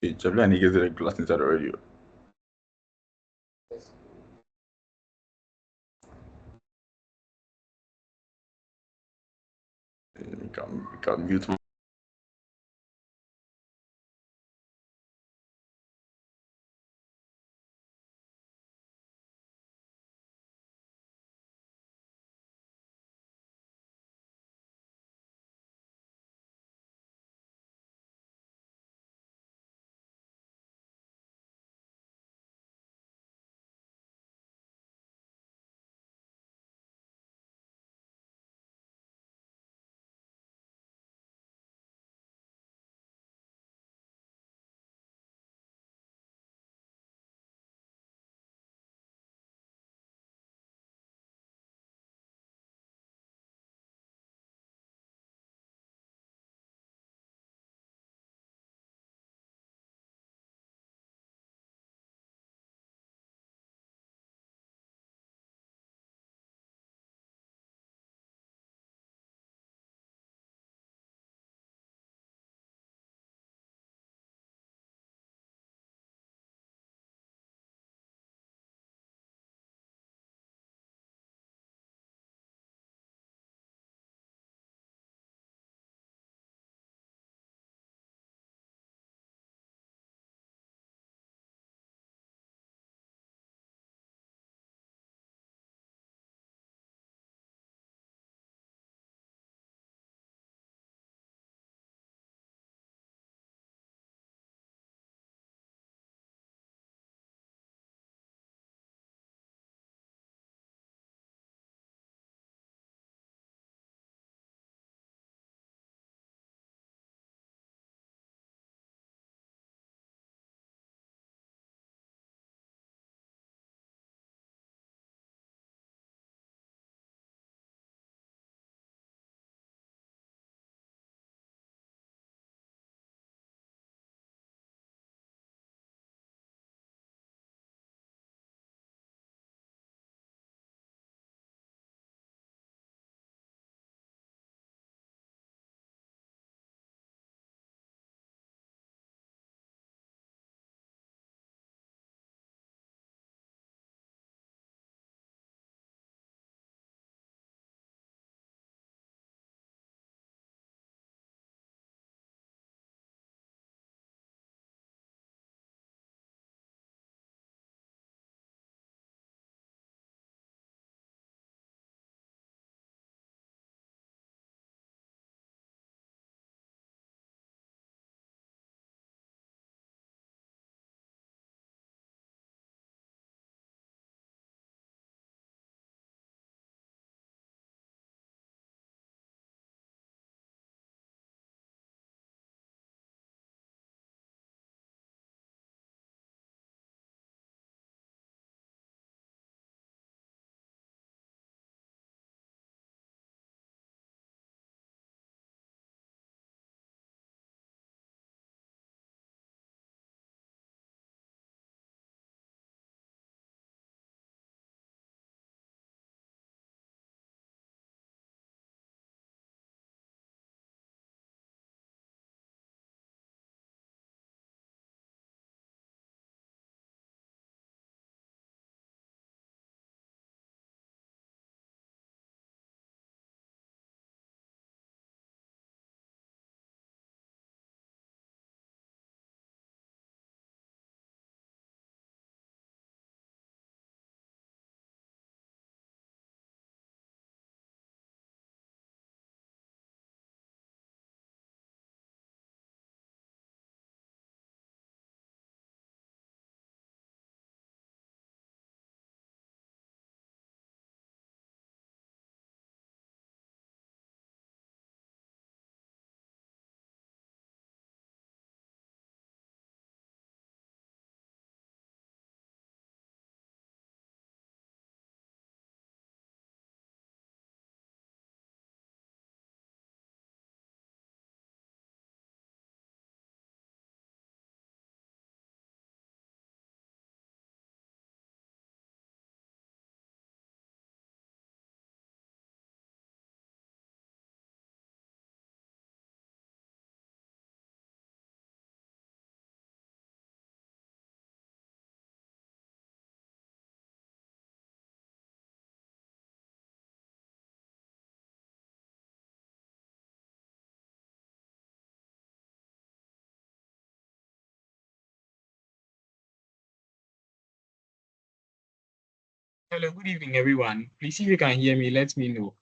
Chapter and he gets the class inside already. You can mute Hello, good evening, everyone. Please, if you can hear me, let me know.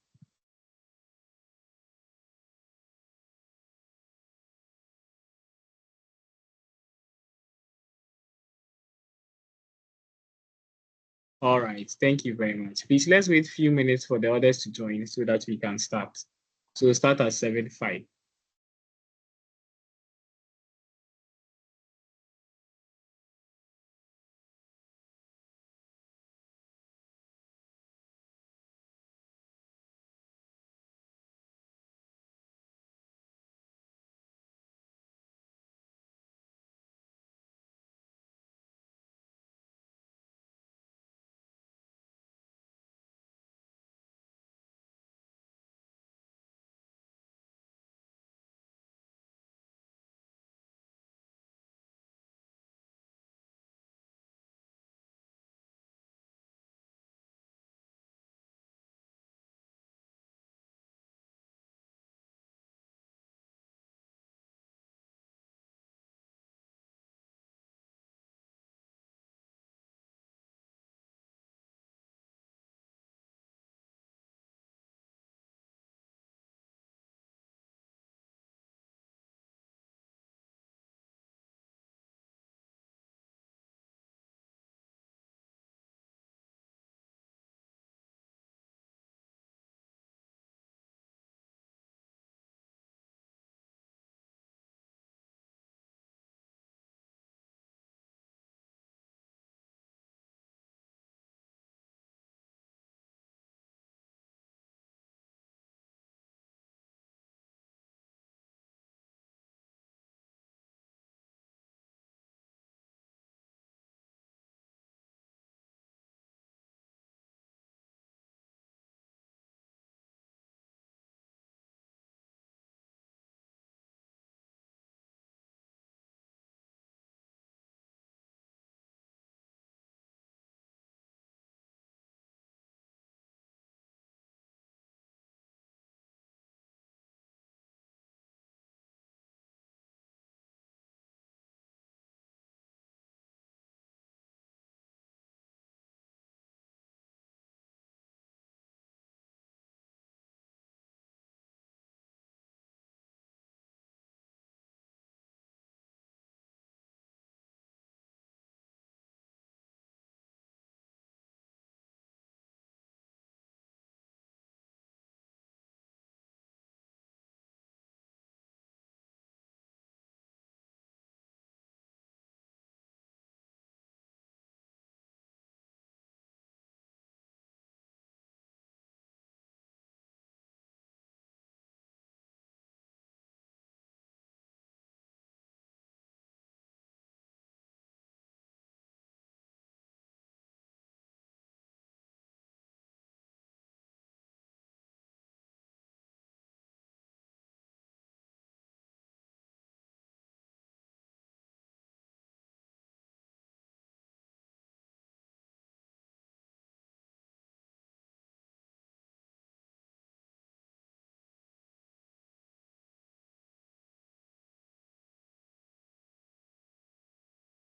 All right, thank you very much. Please, let's wait a few minutes for the others to join so that we can start. So start at 7:05.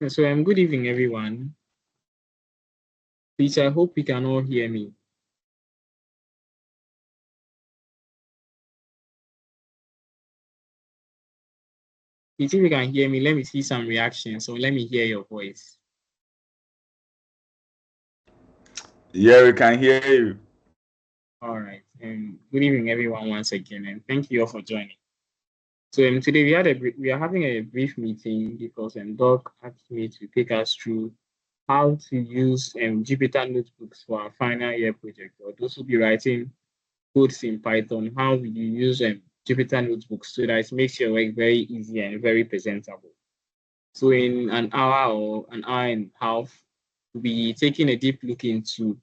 So, good evening, everyone. Please, I hope you can all hear me. Please, if you can hear me, let me see some reactions. So let me hear your voice. Yeah, we can hear you. All right. And good evening, everyone, once again, and thank you all for joining. So today we are having a brief meeting because Doc asked me to take us through how to use Jupyter notebooks for our final year project. Or those who be writing codes in Python, how you use Jupyter notebooks so that it makes your work very easy and very presentable. So in an hour or an hour and a half, we'll be taking a deep look into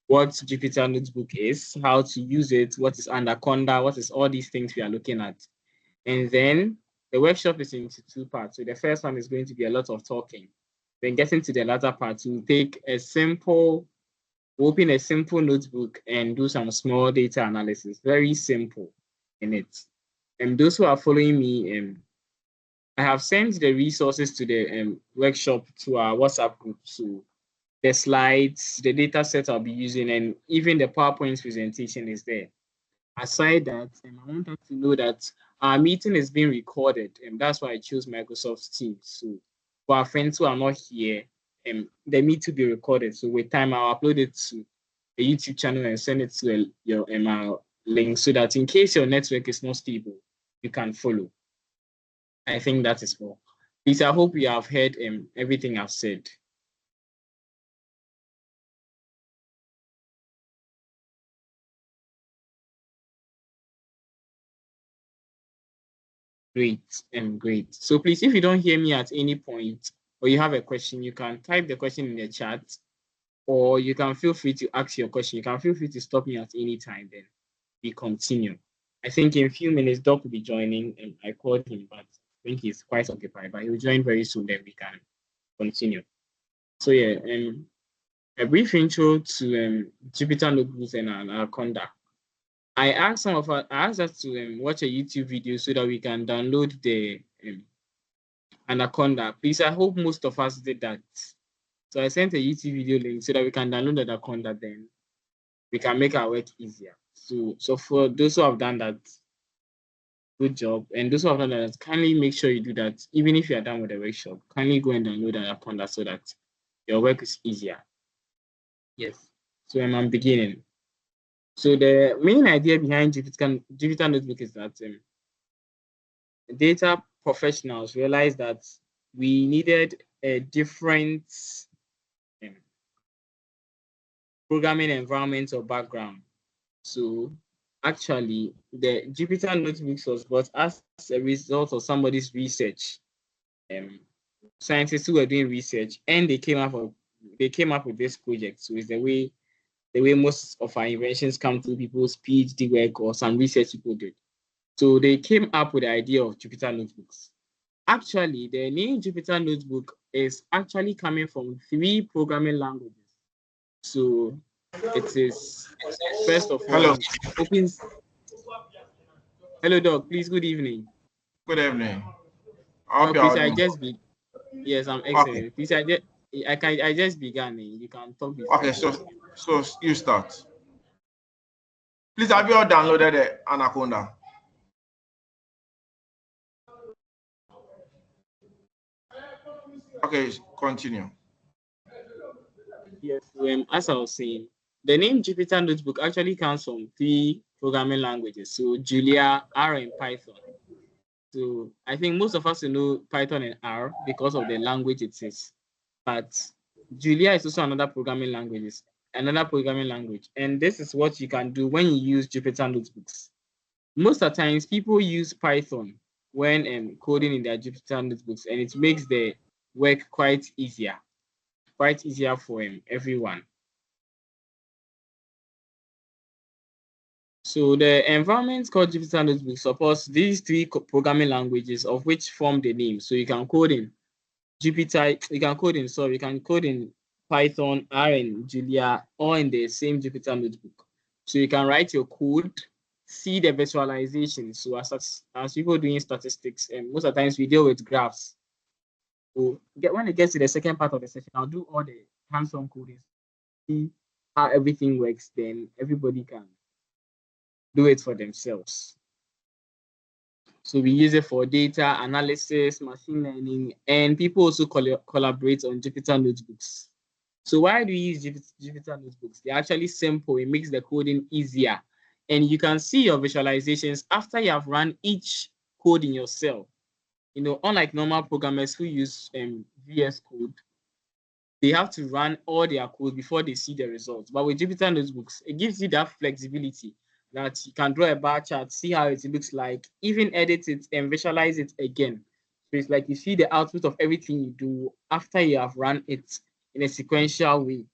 what Jupyter Notebook is, how to use it, what is Anaconda, what is all these things we are looking at. And then the workshop is into two parts. So the first one is going to be a lot of talking. Then getting to the latter part, we'll open a simple notebook and do some small data analysis. Very simple in it. And those who are following me, I have sent the resources to the workshop to our WhatsApp group. So the slides, the data set I'll be using, and even the PowerPoint presentation is there. Aside that, I want us to know that our meeting is being recorded, and that's why I chose Microsoft Teams. So for our friends who are not here, they need to be recorded. So with time, I'll upload it to a YouTube channel and send it to your email link so that in case your network is not stable, you can follow. I think that is all. Please, I hope you have heard everything I've said. Great, great. So please, if you don't hear me at any point or you have a question, you can type the question in the chat, or you can feel free to ask your question. You can feel free to stop me at any time, then we continue. I think in a few minutes, Doc will be joining, and I called him, but I think he's quite occupied, but he will join very soon, then we can continue. So yeah, a brief intro to Jupyter Notebooks and Anaconda. I asked us to watch a YouTube video so that we can download the Anaconda. Please, I hope most of us did that. So I sent a YouTube video link so that we can download the Anaconda, then we can make our work easier. So for those who have done that, good job. And those who have done that, kindly make sure you do that. Even if you are done with the workshop, kindly go and download the Anaconda so that your work is easier. Yes. So I'm beginning. So the main idea behind Jupyter Notebook is that data professionals realized that we needed a different programming environment or background. So actually, the Jupyter Notebooks was brought as a result of somebody's research. Scientists who were doing research, and they came up with this project. So it's the way most of our inventions come through people's PhD work or some research people did. So they came up with the idea of Jupyter Notebooks. Actually, the name Jupyter Notebook is actually coming from 3 programming languages. So it is, first of all, opens. Hello, Doc. Please, good evening. Good evening. I hope you Please, are I doing just be. Yes, I'm okay. excellent. Please, I just began. You can talk before Okay, I so continue. so you start. Please, have you all downloaded the Anaconda? Okay, continue. Yes, as I was saying, the name Jupyter Notebook actually comes from 3 programming languages. So Julia, R, and Python. So I think most of us know Python and R because of the language it is. But Julia is also another programming language. And this is what you can do when you use Jupyter Notebooks. Most of the times, people use Python when coding in their Jupyter Notebooks, and it makes the work quite easier for everyone. So the environment called Jupyter Notebook supports these 3 programming languages, of which form the name. So you can code in Jupyter, you can code in Python, R, and Julia, all in the same Jupyter Notebook. So you can write your code, see the visualization. So as people doing statistics, and most of the times we deal with graphs. So when it gets to the second part of the session, I'll do all the hands-on coding, see how everything works. Then everybody can do it for themselves. So we use it for data analysis, machine learning, and people also collaborate on Jupyter Notebooks. So why do we use Jupyter Notebooks? They're actually simple. It makes the coding easier. And you can see your visualizations after you have run each code in your cell. Unlike normal programmers who use VS Code, they have to run all their code before they see the results. But with Jupyter Notebooks, it gives you that flexibility that you can draw a bar chart, see how it looks like, even edit it and visualize it again. So it's like you see the output of everything you do after you have run it in a sequential way.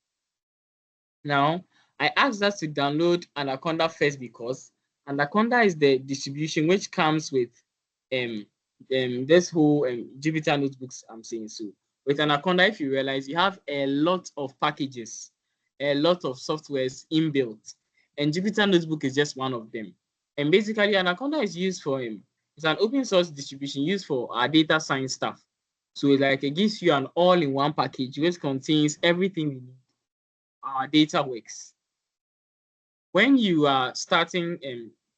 Now, I asked us to download Anaconda first because Anaconda is the distribution which comes with this whole Jupyter Notebooks I'm saying. So with Anaconda, if you realize, you have a lot of packages, a lot of softwares inbuilt, and Jupyter Notebook is just one of them. And basically, Anaconda is used for it's an open source distribution used for our data science stuff. So like it gives you an all-in-one package which contains everything we need. Our data works. When you are starting,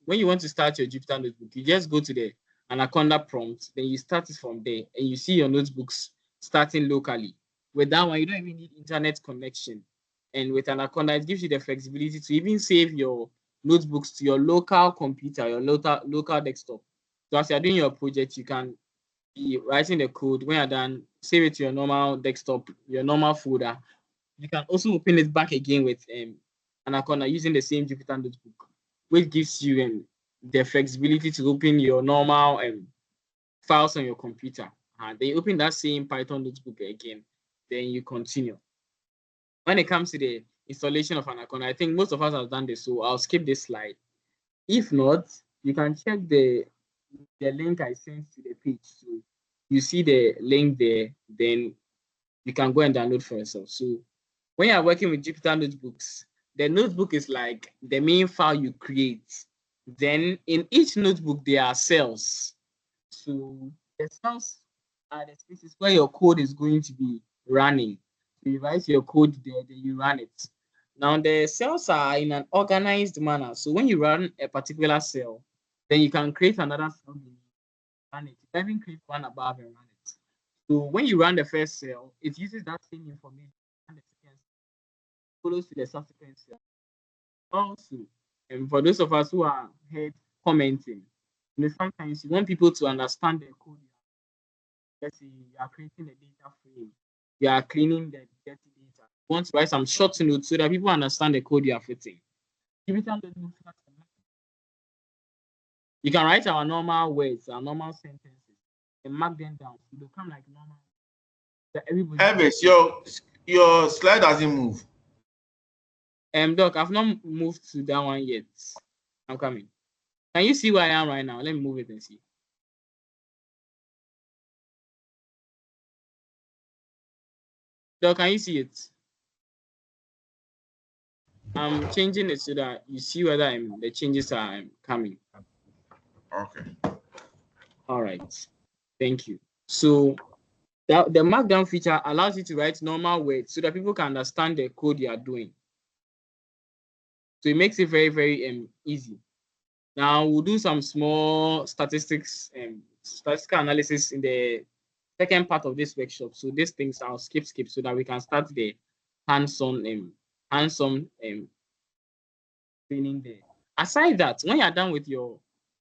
when you want to start your Jupyter notebook, you just go to the Anaconda prompt, then you start it from there, and you see your notebooks starting locally. With that one, you don't even need internet connection. And with Anaconda, it gives you the flexibility to even save your notebooks to your local computer, your local desktop. So as you're doing your project, you can be writing the code. When you're done, save it to your normal desktop, your normal folder. You can also open it back again with Anaconda using the same Jupyter notebook, which gives you the flexibility to open your normal files on your computer. Then you open that same Python notebook again, then you continue. When it comes to the installation of Anaconda, I think most of us have done this, so I'll skip this slide. If not, you can check the link I sent to the page. So you see the link there, then you can go and download for yourself. So when you're working with Jupyter notebooks, the notebook is like the main file you create. Then in each notebook, there are cells. So the cells are the spaces where your code is going to be running. So you write your code there, then you run it. Now the cells are in an organized manner. So when you run a particular cell, then you can create another cell and run it. You can even create one above and run it. So when you run the first cell, it uses that same information and the second cell follows to the subsequent cell. Also, and for those of us who are head commenting, sometimes you want people to understand the code. Let's say you are creating a data frame, you are cleaning the dirty data. You want to write some short notes so that people understand the code you are fitting. You can write our normal words, our normal sentences, and mark them down. So they'll come like normal. That everybody. Elvis, your slide doesn't move. Doc, I've not moved to that one yet. I'm coming. Can you see where I am right now? Let me move it and see. Doc, can you see it? I'm changing it so that you see whether the changes are coming. Okay. All right. Thank you. So the markdown feature allows you to write normal words so that people can understand the code you are doing. So it makes it very, very easy. Now we'll do some small statistics and statistical analysis in the second part of this workshop. So these things I'll skip so that we can start the hands-on training there. Aside that, when you're done with your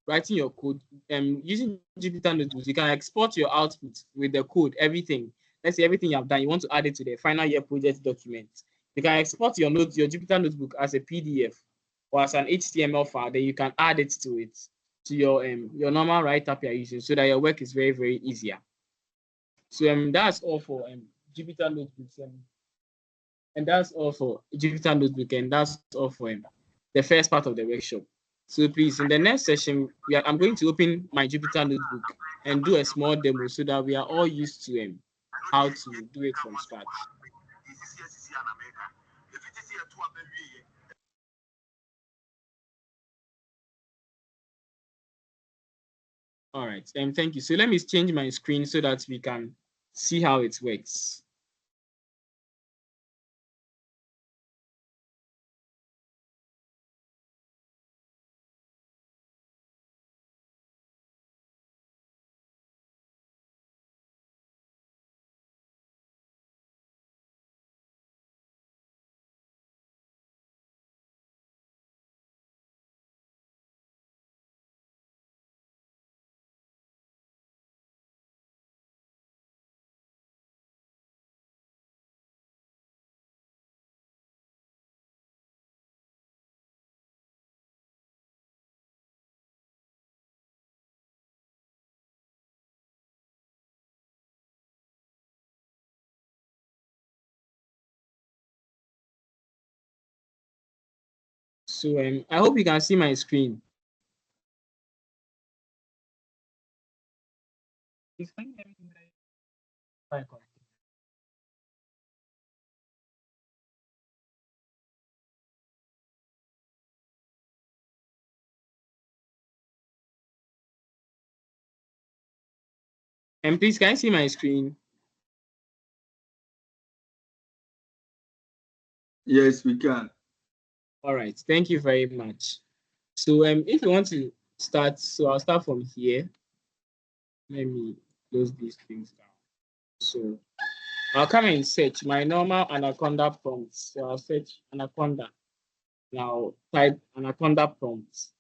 writing your code, using Jupyter Notebooks, you can export your output with the code, everything. Let's say everything you have done, you want to add it to the final year project document. You can export your Jupyter Notebook as a PDF or as an HTML file. Then you can add it to your normal write-up you're using, so that your work is very, very easier. So that's all for Jupyter Notebooks, and that's all for Jupyter Notebook, and that's all for the first part of the workshop. So please, in the next session, I'm going to open my Jupyter Notebook and do a small demo so that we are all used to how to do it from scratch. All right, thank you. So let me change my screen so that we can see how it works. So I hope you can see my screen. It's fine, everything that I and please, can you see my screen? Yes, we can. All right, thank you very much. So if you want to start, so I'll start from here. Let me close these things down. So I'll come and search my normal Anaconda prompts. So I'll search Anaconda. Now type Anaconda prompts.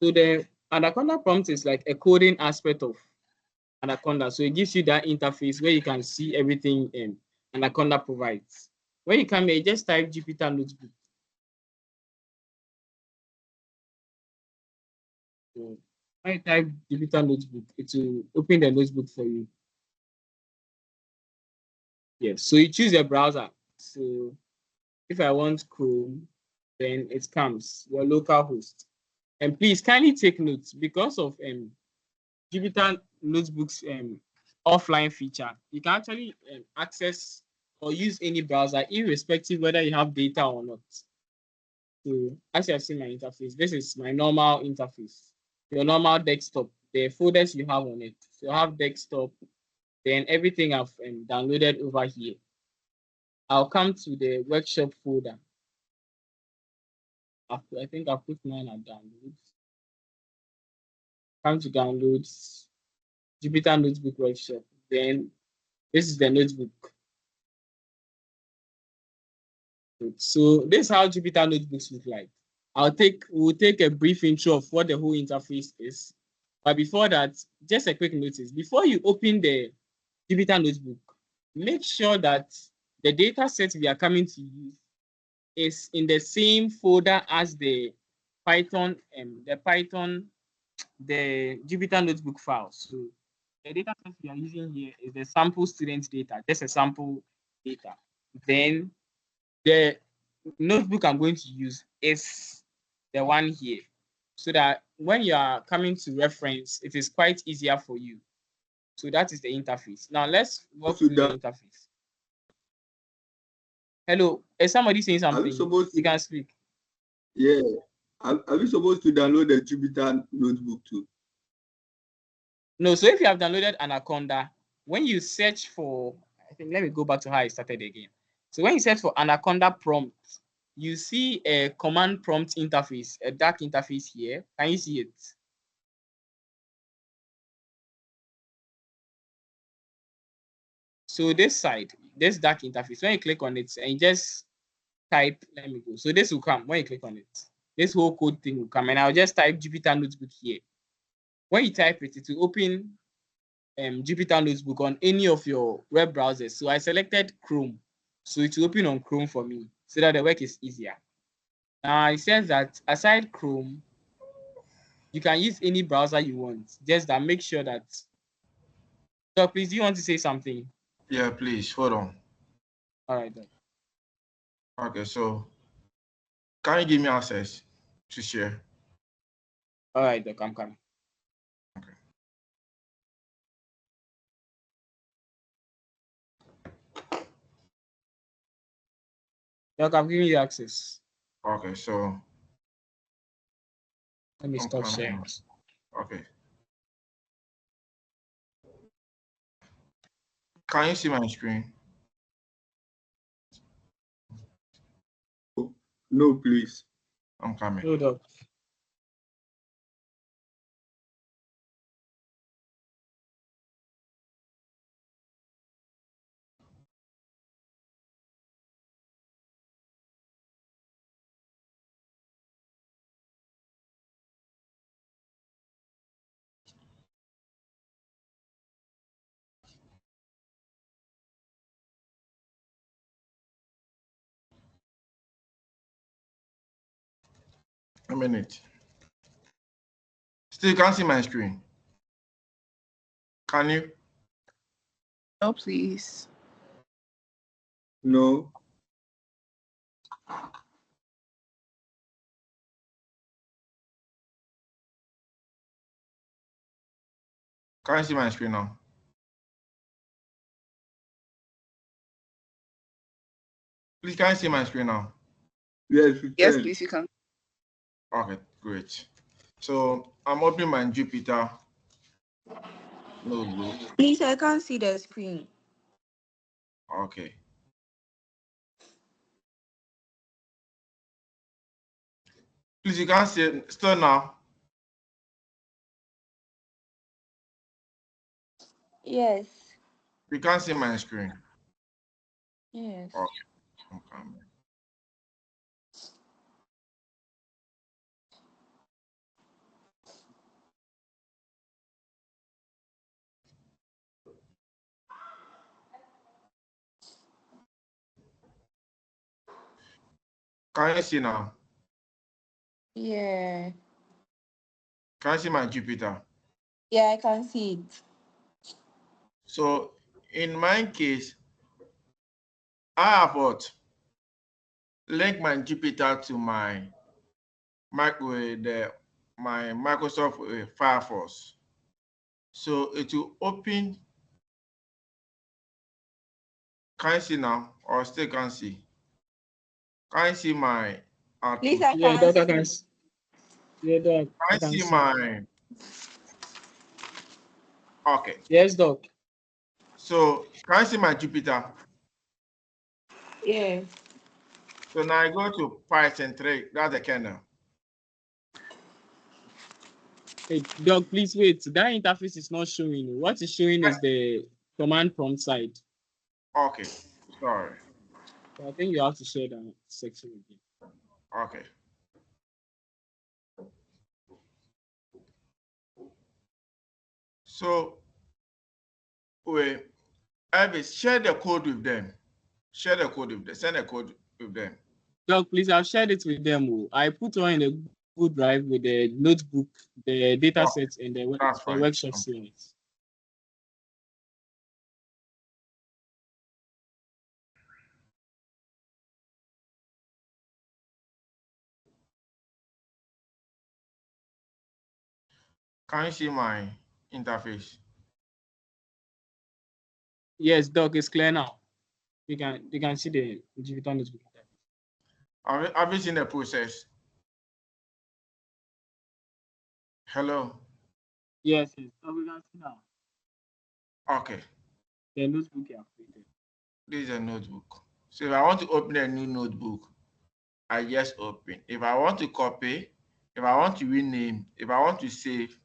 So the Anaconda prompt is like a coding aspect of Anaconda. So it gives you that interface where you can see everything Anaconda provides. When you come here, just type Jupyter Notebook. So when you type Jupyter Notebook, it will open the notebook for you. Yes, so you choose a browser. So if I want Chrome, then it comes your local host. And please kindly take notes because of Jupyter Notebook's offline feature. You can actually access or use any browser, irrespective whether you have data or not. So as you have seen my interface, this is my normal interface, your normal desktop, the folders you have on it. So I have desktop, then everything I've downloaded over here. I'll come to the workshop folder. I think I'll put mine at downloads. Come to downloads, Jupyter Notebook Workshop. Then this is the notebook. So this is how Jupyter Notebooks look like. We'll take a brief intro of what the whole interface is. But before that, just a quick notice. Before you open the Jupyter Notebook, make sure that the data set we are coming to use is in the same folder as the Python, the Jupyter Notebook file. So the data set we are using here is the sample student data, just a sample data. Then the notebook I'm going to use is the one here, so that when you are coming to reference, it is quite easier for you. So that is the interface. Now let's walk through the interface. Hello, is somebody saying something? Are we supposed to, you can speak. Yeah. Are we supposed to download the Jupyter Notebook too? No, so if you have downloaded Anaconda, when you search for, I think, let me go back to how I started again. So when you search for Anaconda prompt, you see a command prompt interface, a dark interface here. Can you see it? So this side, this dark interface, when you click on it and you just type, let me go. So this will come when you click on it. This whole code thing will come, and I'll just type Jupyter Notebook here. When you type it, it will open Jupyter Notebook on any of your web browsers. So I selected Chrome. So it will open on Chrome for me so that the work is easier. Now it says that aside Chrome, you can use any browser you want. Just that make sure that. So please, do you want to say something? Yeah, please, hold on. All right, then. Okay, so can you give me access to share? All right, Doc, I'm coming. Okay. Doc, I'm giving you access. Okay, so Let me stop sharing. Okay. Can you see my screen? No, please. I'm coming. No, Doc. A minute. Still can't see my screen. Can you? No, please. No. Can you see my screen now? Please, can you see my screen now? Yes, we Yes, can. please, you can. Okay, great. So I'm opening my Jupyter notebook. Please, I can't see the screen. Okay. Please, you can see it still now. Yes. You can see my screen. Yes. Okay. Can you see now? Yeah. Can you see my Jupyter? Yeah, I can see it. So in my case, I have what? Link my Jupyter to my my Microsoft Firefox. So it will open. Can you see now? Or still can't see? Can you see my Please, output? I Yeah, can Doc, I can. see. Yeah, Doc, Can I you can see see. my okay? Yes, Doc. So can you see my Jupyter? Yeah. So now I go to Python 3. That's the kernel. Hey, Doc, please wait. That interface is not showing. What is showing is the command prompt side. Okay, sorry. So I think you have to share that section again. Okay. So wait, Elvis, share the code with them. Share the code with them. Send the code with them. Doc, please, I've shared it with them. Oh. I put one in a Google Drive with the notebook, the data Okay, sets, and that's the fine. workshop slides. Can you see my interface? Yes, Doc, it's clear now. You can see the Jupyter notebook. Have you seen the process? Hello. Yes, yes. So we can see now. Okay, The notebook you have created. this is a notebook. So if I want to open a new notebook, I just open. If I want to copy, if I want to rename, if I want to save,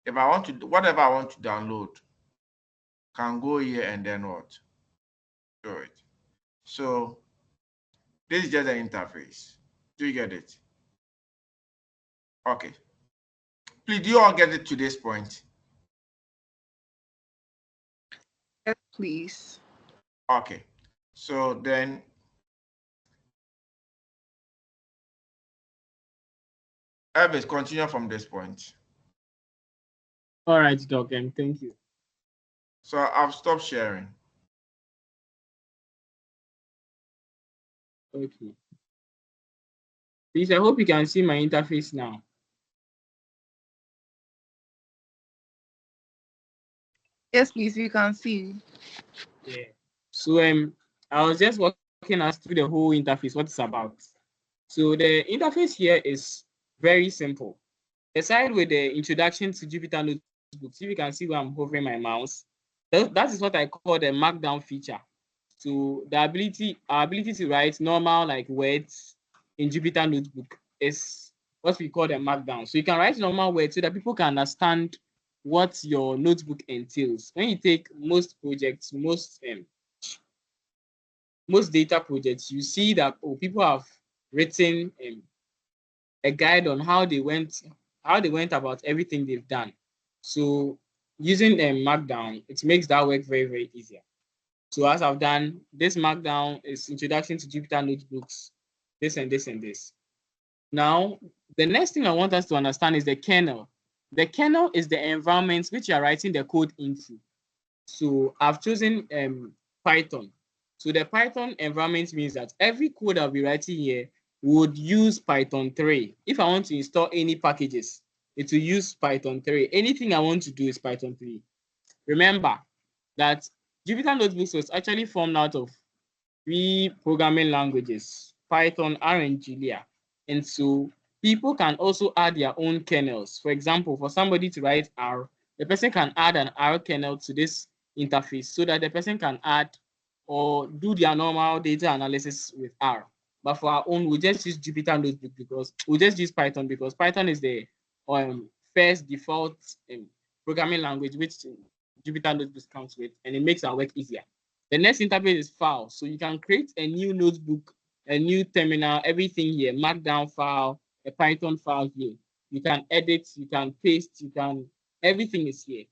if I want to do whatever I want to download, can go here and then what? Do it. So this is just the interface. Do you get it? Okay. Please, do you all get it to this point? Yes, please. Okay. So then Elvis, continue from this point. All right, Doc, and thank you. So I've stopped sharing. Okay. Please, I hope you can see my interface now. Yes, please, you can see. Yeah. So I was just walking us through the whole interface, what it's about. So the interface here is very simple. Aside with the introduction to Jupyter Notebooks, if you can see where I'm hovering my mouse, that is what I call the markdown feature. So our ability to write normal like words in Jupyter Notebook is what we call the markdown. So you can write normal words so that people can understand what your notebook entails. When you take most projects, most data projects, you see that people have written a guide on how they went about everything they've done. So using Markdown, it makes that work very, very easier. So as I've done, this Markdown is introduction to Jupyter Notebooks, this and this and this. Now, the next thing I want us to understand is the kernel. The kernel is the environment which you are writing the code into. So I've chosen Python. So the Python environment means that every code I'll be writing here would use Python 3. If I want to install any packages, it will use Python 3. Anything I want to do is Python 3. Remember that Jupyter Notebooks was actually formed out of 3 programming languages, Python, R, and Julia. And so people can also add their own kernels. For example, for somebody to write R, the person can add an R kernel to this interface so that the person can add or do their normal data analysis with R. But for our own, we'll just use Jupyter Notebook because we'll just use Python because Python is the first default programming language which Jupyter Notebook comes with, and it makes our work easier. The next interface is file. So you can create a new notebook, a new terminal, everything here, markdown file, a Python file here. You can edit, you can paste, everything is here.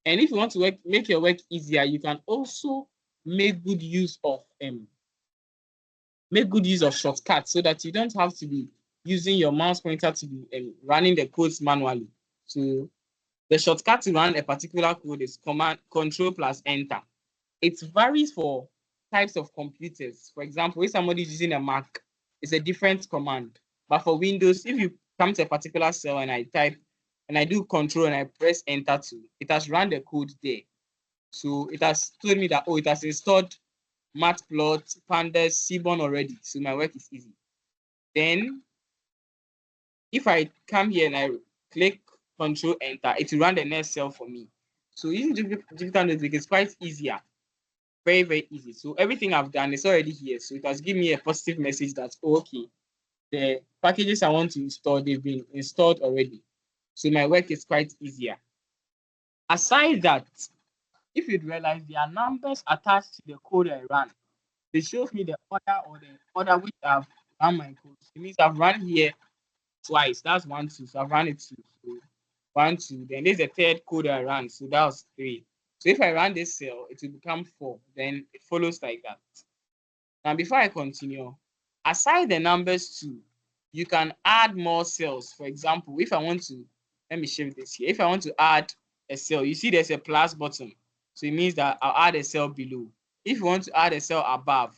And if you want to make your work easier, you can also make good use of shortcuts so that you don't have to be using your mouse pointer to be running the codes manually. So the shortcut to run a particular code is Control plus Enter. It varies for types of computers. For example, if somebody is using a Mac, it's a different command. But for Windows, if you come to a particular cell and I do Control and I press Enter too, it has run the code there. So it has told me that, it has installed Matplot, Pandas, Seaborn already. So my work is easy. Then if I come here and I click Control Enter, it will run the next cell for me. So using Jupyter Notebook is quite easier. Very, very easy. So everything I've done is already here. So it has given me a positive message that, okay, the packages I want to install, they've been installed already. So my work is quite easier. Aside that, if you'd realize there are numbers attached to the code I run. It shows me the order which I've run my code. It means I've run here twice. That's 1, 2. So I've run it 2. So 1, 2. Then there's a third code I ran. So that was 3. So if I run this cell, it will become 4. Then it follows like that. Now, before I continue, aside the numbers too, you can add more cells. For example, if I want to, let me shift this here. If I want to add a cell, you see there's a plus button. So it means that I'll add a cell below. If you want to add a cell above,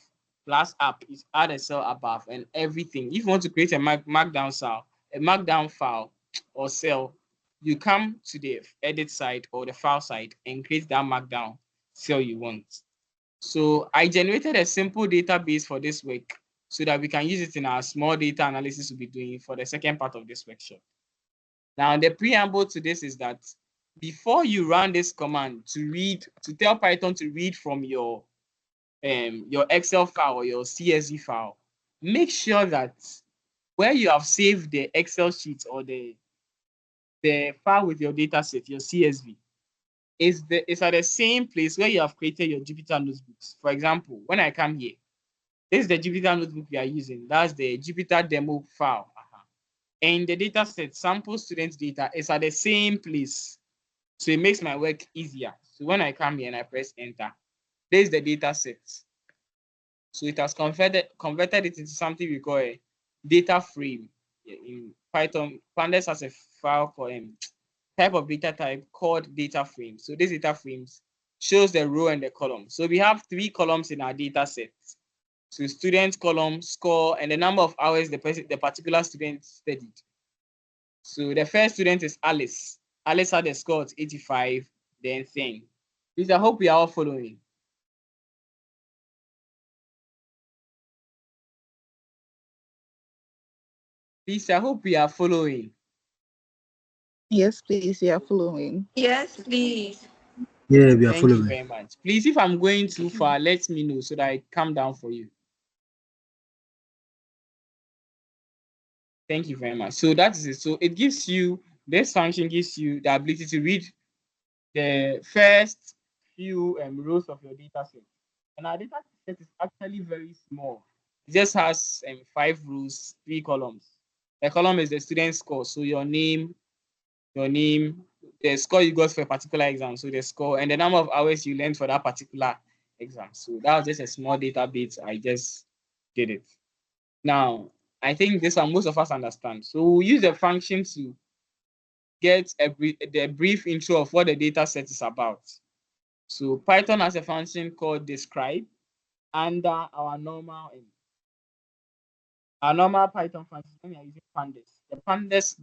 plus up is add a cell above and everything. If you want to create a markdown file or cell, you come to the edit side or the file side and create that markdown cell you want. So I generated a simple database for this work so that we can use it in our small data analysis we'll be doing for the second part of this workshop. Now, the preamble to this is that before you run this command to tell Python to read from your Excel file or your CSV file, make sure that where you have saved the Excel sheet or the file with your data set, your CSV, is at the same place where you have created your Jupyter notebooks. For example, when I come here, this is the Jupyter notebook we are using. That's the Jupyter demo file. And the data set, sample student data, is at the same place. So it makes my work easier. So when I come here and I press enter, there's the data set. So it has converted it into something we call a data frame. In Python, Pandas has a file called type of data type called data frame. So these data frames shows the row and the column. So we have 3 columns in our data set. So student column, score, and the number of hours the particular student studied. So the first student is Alice. Alice had a score of 85, then 10. Please, I hope we are all following. Please, I hope we are following. Yes, please, we are following. Yes, please. Yeah, we are Thank following. you very much. Please, if I'm going too far, let me know so that I calm down for you. Thank you very much. So that is it. So it gives you, this function gives you the ability to read the first few rows of your data set. And our data set is actually very small. It just has 5 rows, 3 columns. The column is the student score. So your name, the score you got for a particular exam. So the score and the number of hours you learned for that particular exam. So that was just a small database. I just did it. Now, I think this one most of us understand. So we'll use the function to get the brief intro of what the data set is about. So Python has a function called describe under our normal Python function when we are using pandas. The pandas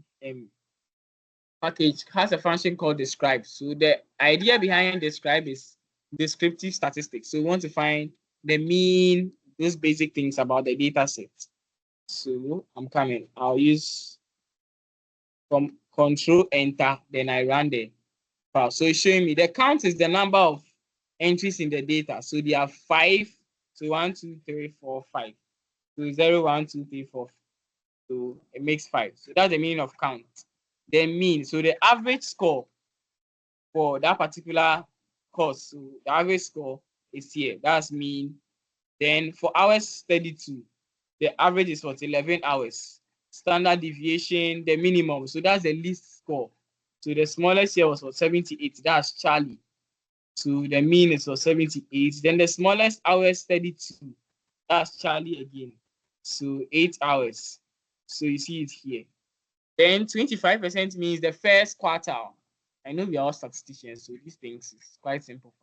package has a function called describe. So the idea behind describe is descriptive statistics. So we want to find the mean, those basic things about the data set. So I'm coming. I'll use from control enter, then I run the file. So it's showing me the count is the number of entries in the data. So there are 5. So 1, 2, 3, 4, 5. So 0, 1, 2, 3, 4. So it makes 5. So that's the meaning of count. The mean. So the average score for that particular course. So the average score is here. That's mean. Then for hours 32, the average is what? 11 hours. Standard deviation, the minimum. So that's the least score. So the smallest here was for 78. That's Charlie. So the mean is for 78. Then the smallest hours 32. That's Charlie again. So 8 hours. So you see it here. Then 25% means the first quartile. I know we are all statisticians, so these things is quite simple.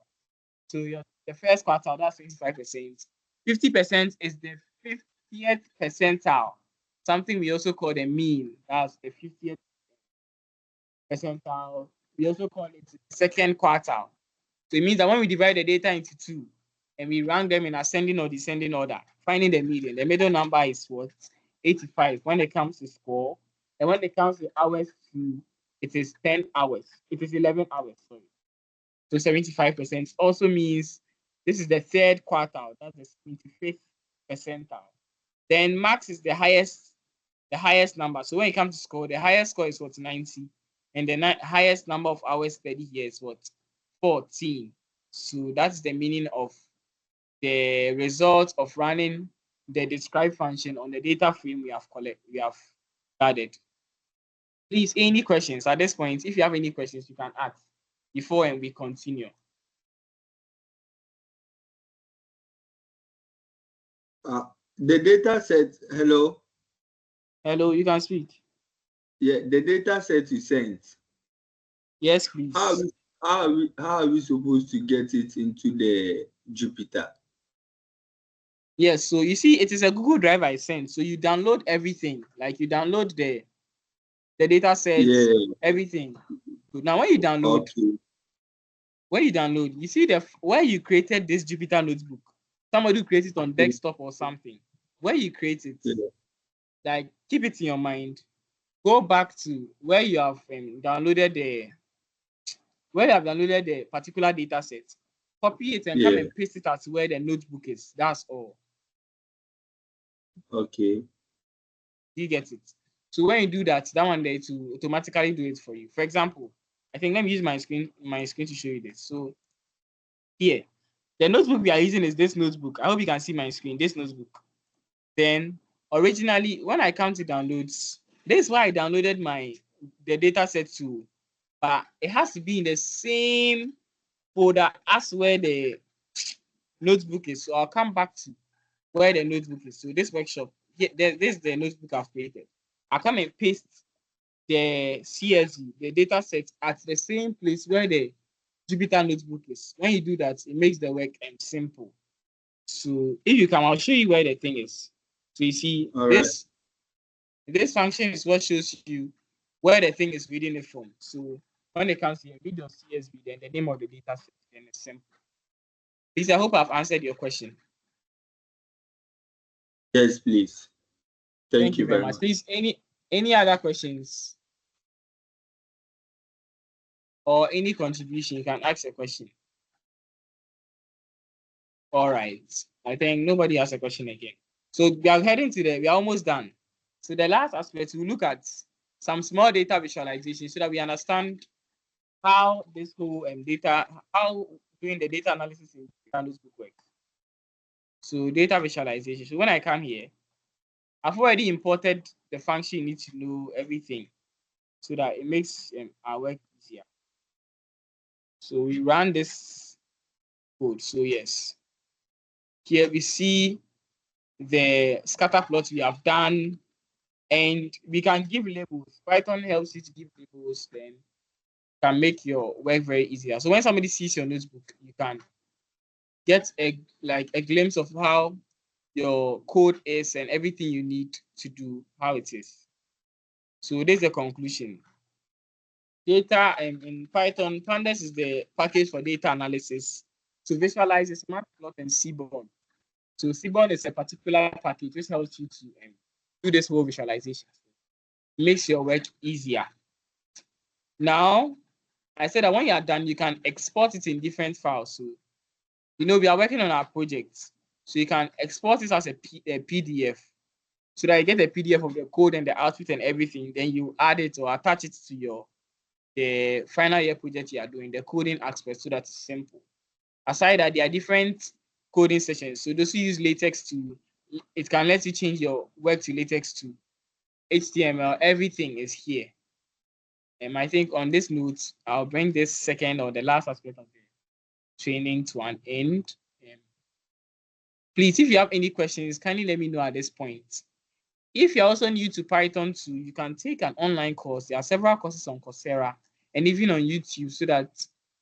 So the first quartile, that's 25%. 50% is the 50th percentile. Something we also call the mean. That's the 50th percentile. We also call it second quartile. So it means that when we divide the data into 2 and we rank them in ascending or descending order, finding the median, the middle number is what? 85 when it comes to score. And when it comes to hours, it is 10 hours. It is 11 hours, sorry. So 75% also means this is the third quartile. That's the 25th percentile. Then max is the highest number. So when it comes to score, the highest score is what? 90. And the highest number of hours studied here is what? 14. So that's the meaning of the result of running the describe function on the data frame we have gathered. Please, any questions at this point? If you have any questions, you can ask before and we continue. The data set, hello? Hello, you can speak. Yeah, the data set you sent. Yes, please. How are we supposed to get it into the Jupyter? Yes, so you see, it is a Google Drive I sent. So you download everything, like you download the data set, everything. So now when you download, you see where you created this Jupyter notebook. Somebody created it on desktop or something. Where you create it, like keep it in your mind. Go back to where you have downloaded the particular data set. Copy it and come and paste it at where the notebook is. That's all. Okay. You get it. So when you do that, that one there to automatically do it for you. For example, I think let me use my screen to show you this. So here, the notebook we are using is this notebook. I hope you can see my screen, this notebook. Then originally, when I come to downloads, this is why I downloaded the data set tool, but it has to be in the same folder as where the notebook is. So I'll come back to where the notebook is. So this workshop, this is the notebook I've created. I'll come and paste the CSV, the data set at the same place where the Jupyter notebook is. When you do that, it makes the work simple. So if you come, I'll show you where the thing is. So you see this function is what shows you where the thing is reading it from. So when it comes to read your CSV, then the name of the data set, then it's simple. Please, I hope I've answered your question. Yes, please. Thank you very much. Please, any other questions or any contribution, you can ask a question. All right. I think nobody has a question again. So we are heading to we are almost done. So the last aspect, we look at some small data visualization so that we understand how this whole how doing the data analysis in notebook works. So data visualization. So when I come here, I've already imported the function you need to know everything so that it makes our work easier. So we run this code. So yes, here we see the scatter plot we have done, and we can give labels. Python helps you to give labels, then can make your work very easier. So when somebody sees your notebook, you can get a glimpse of how your code is and everything you need to do, how it is. So this is the conclusion. Data in Python, Pandas is the package for data analysis to visualize a smart plot and Seaborn. So Seaborn is a particular package which helps you to do this whole visualization. It makes your work easier. Now, I said that when you are done, you can export it in different files. So, we are working on our project. So you can export this as a PDF, so that you get a PDF of the code and the output and everything. Then you add it or attach it to the final year project you are doing, the coding aspect, so that it's simple. Aside that, there are different coding sessions. So those who use latex to, it can let you change your work to latex to HTML. Everything is here. And I think on this note, I'll bring this second or the last aspect of the training to an end. Please, if you have any questions, kindly let me know at this point. If you're also new to Python too, you can take an online course. There are several courses on Coursera and even on YouTube. So that,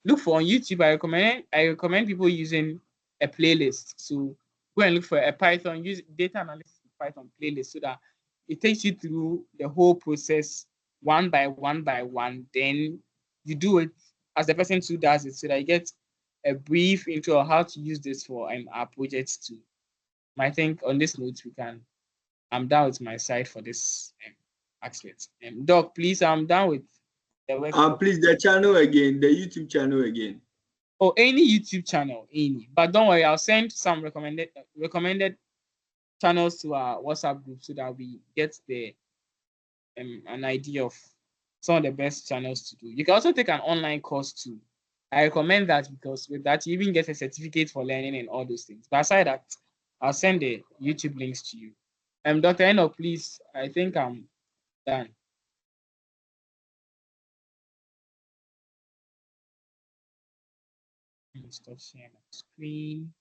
look for on YouTube, I recommend people using a playlist. So go and look for a Python, use data analysis Python playlist, so that it takes you through the whole process one by one by one. Then you do it as the person who does it, so that you get a brief intro on how to use this for our projects too. I think on this note, I'm done with my side for this aspect. Doc, please, I'm done with the work. Please, the channel again, the YouTube channel again. Or any YouTube channel, any. But don't worry, I'll send some recommended channels to our WhatsApp group, so that we get an idea of some of the best channels to do. You can also take an online course too. I recommend that, because with that you even get a certificate for learning and all those things. But aside that, I'll send the YouTube links to you. Dr. Enoch, please, I think I'm done. Stop sharing my screen.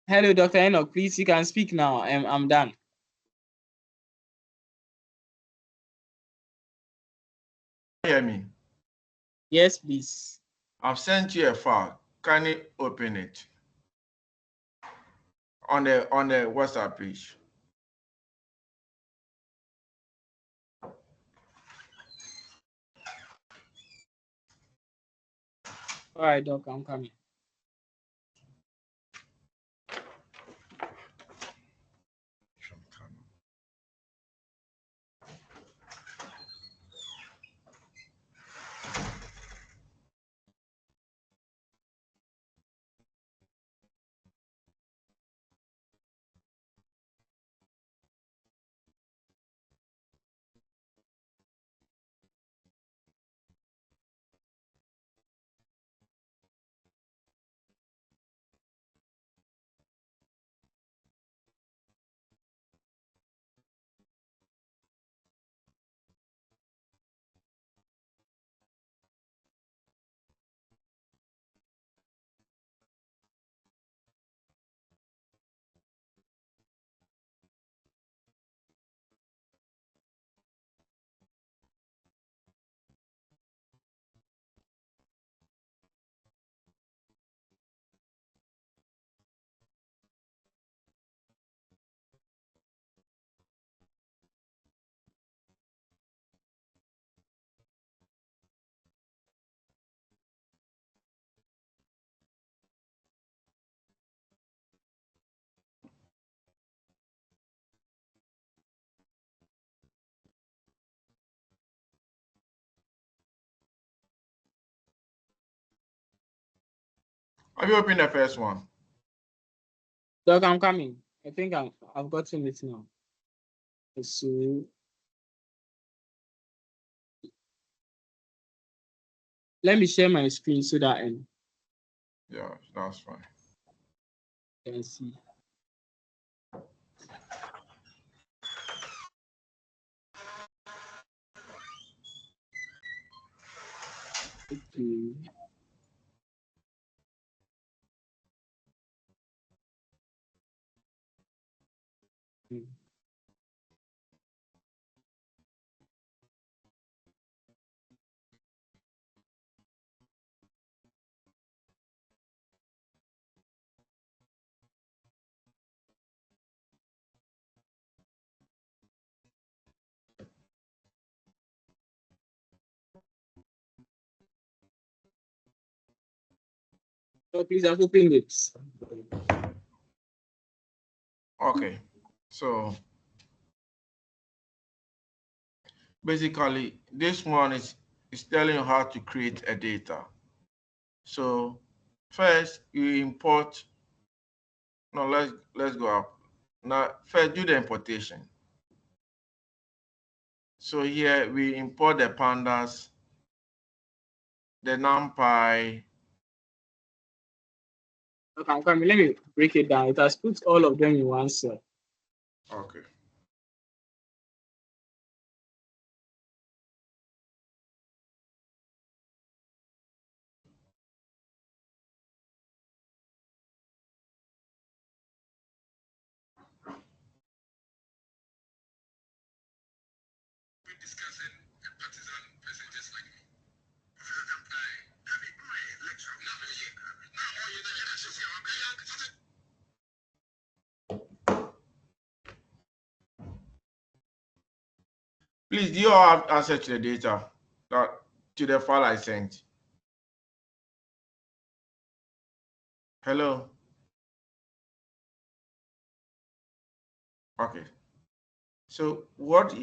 Hello, Dr. Enoch, please, you can speak now. I'm done. Hear me? Yes, please. I've sent you a file. Can you open it on the WhatsApp page? All right, Doc, I'm coming. Have you opened the first one? Doc, I'm coming. I think I've gotten it now. So let me share my screen so that I Yeah, that's fine. can see. Okay. So please, I've opened it. Okay, so basically this one is telling you how to create a data. So first you import. No, let's go up. Now first do the importation. So here we import the pandas, the NumPy. Okay, let me break it down. It has put all of them in one cell. Okay. Please, do you all have access to the data to the file I sent? Hello. Okay. So what?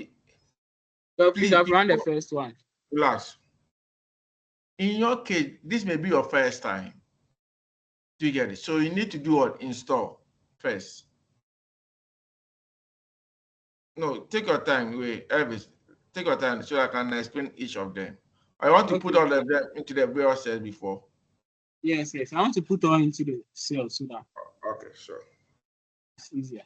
So please, I've run the before- first one. Relax. In your case, this may be your first time. Do you get it? So you need to do what? Install first. No, take your time. Wait, Elvis, take your time so I can explain each of them. I want to put Okay. all of them into the various cells before. Yes. I want to put all into the cell so that Okay, sure. it's easier.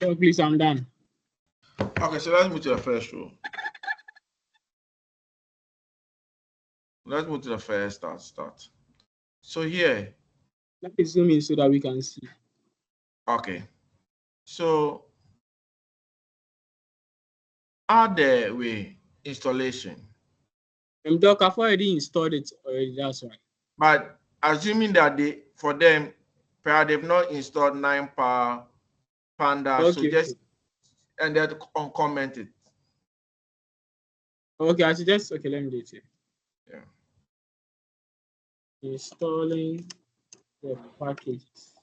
So please, I'm done. Okay, so let's move to the first row. Let's move to the first start. So here, Let me zoom in so that we can see. okay. So add the way installation. Doc, I've already installed it already. That's why. But assuming that for them, perhaps they've not installed 9 Panda, Okay. so just and they uncomment it. Okay, I should just let me do it here. Yeah. Installing the packages.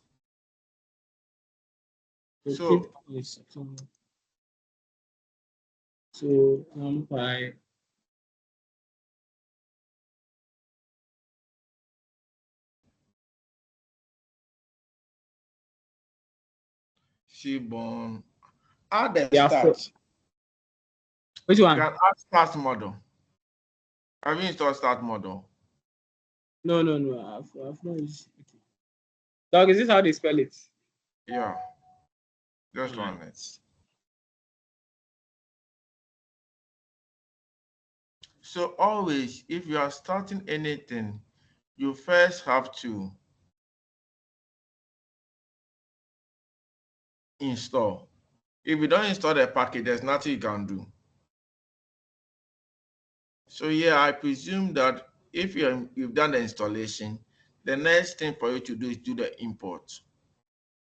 So Install. So NumPy. Seaborn. Add the Yeah, start. which You one? can add start model. Have you installed start model? No. I've not used. Okay. Dog, is this how they spell it? Yeah. Just Alright. run it. So always, if you are starting anything, you first have to install. If you don't install the package, there's nothing you can do. So yeah, I presume that if you've done the installation, the next thing for you to do is do the import.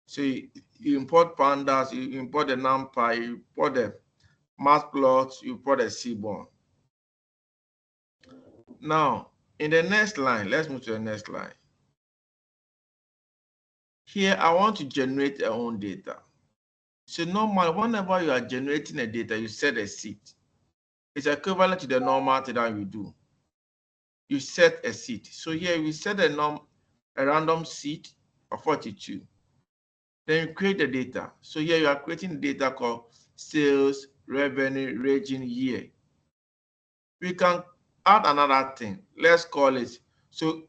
So you import pandas, you import the NumPy, you import the matplotlib, you import the seaborn. Now, in the next line, let's move to the next line. Here, I want to generate our own data. So normally, whenever you are generating a data, you set a seed. It's equivalent to the normal thing that you do. You set a seed. So here we set a random seed of 42. Then you create the data. So here you are creating data called sales, revenue, region, year. We can add another thing. Let's call it. So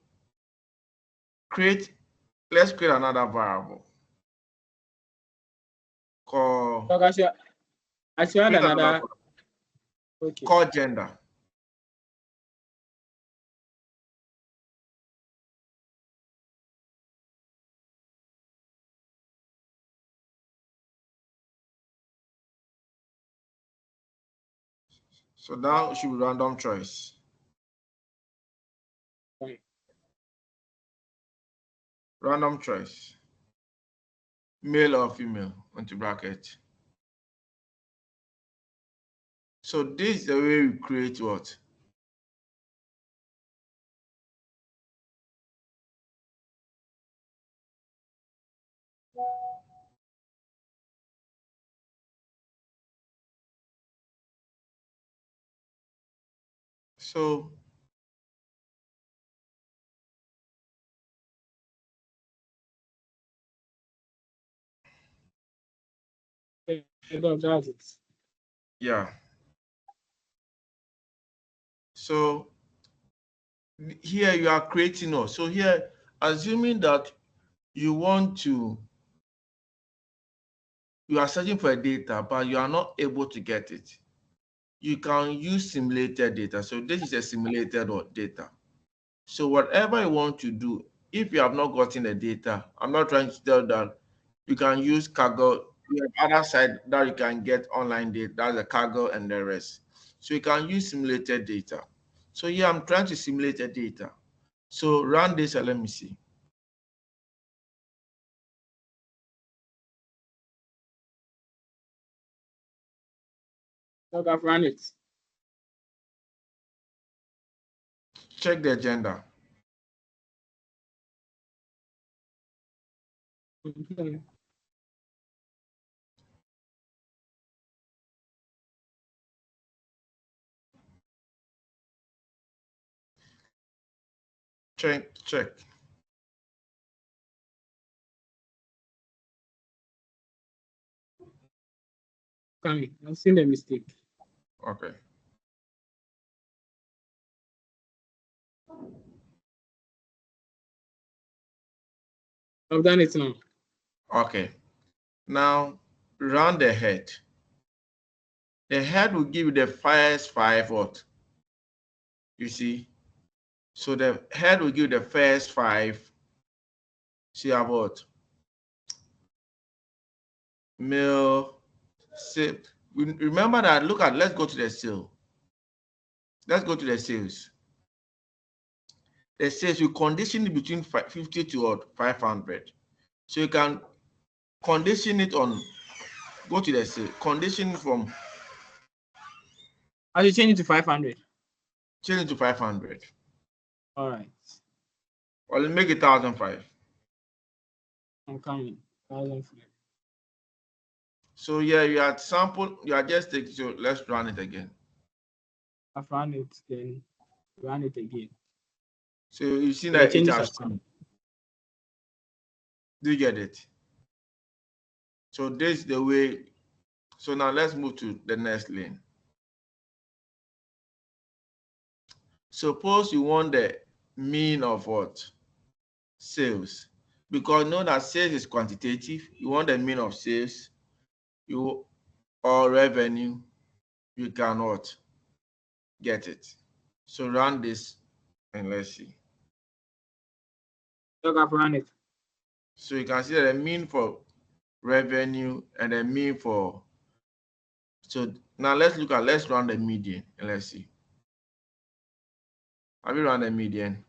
let's create another variable called, Dog, I should add another. Okay. called gender. So now it should be random choice. Fine. Random choice. Male or female into bracket. So this is the way we create what? So Dog, that's it. yeah. So here you are creating us. So here, assuming that you are searching for a data, but you are not able to get it. You can use simulated data. So this is a simulated data. So whatever you want to do, if you have not gotten the data, I'm not trying to tell that you can use Kaggle. You have other side that you can get online data, that's the Kaggle and the rest. So you can use simulated data. So yeah, I'm trying to simulate the data. So run this and let me see. Dog, I've run it. Check the gender. Mhm. Check. Coming. I've seen the mistake. Okay. I've done it now. Okay. Now run the head. The head will give you the first 5 what? You see? So the head will give you the first 5. See about male. Remember that. Let's go to the sale. Let's go to the sales. The sales you condition it between 50 to 500. So you can condition it on. Go to the sale. Condition from I should change it to 500. Change it to 500. All right. Or let's make it 1,005. I'm coming. 1,005. So yeah, you had sample, you are just taking, so let's run it again. I've run it, then run it again. So you see The that it changes has have come. Do you get it? So this is the way. So now let's move to the next lane. Suppose you want the mean of what? Sales. Because you know that sales is quantitative. You want the mean of sales, or revenue, you cannot get it. So run this and let's see. Look, I've run it. So you can see that the mean for revenue and the mean for, so now let's run the median and let's see. Have you run the median?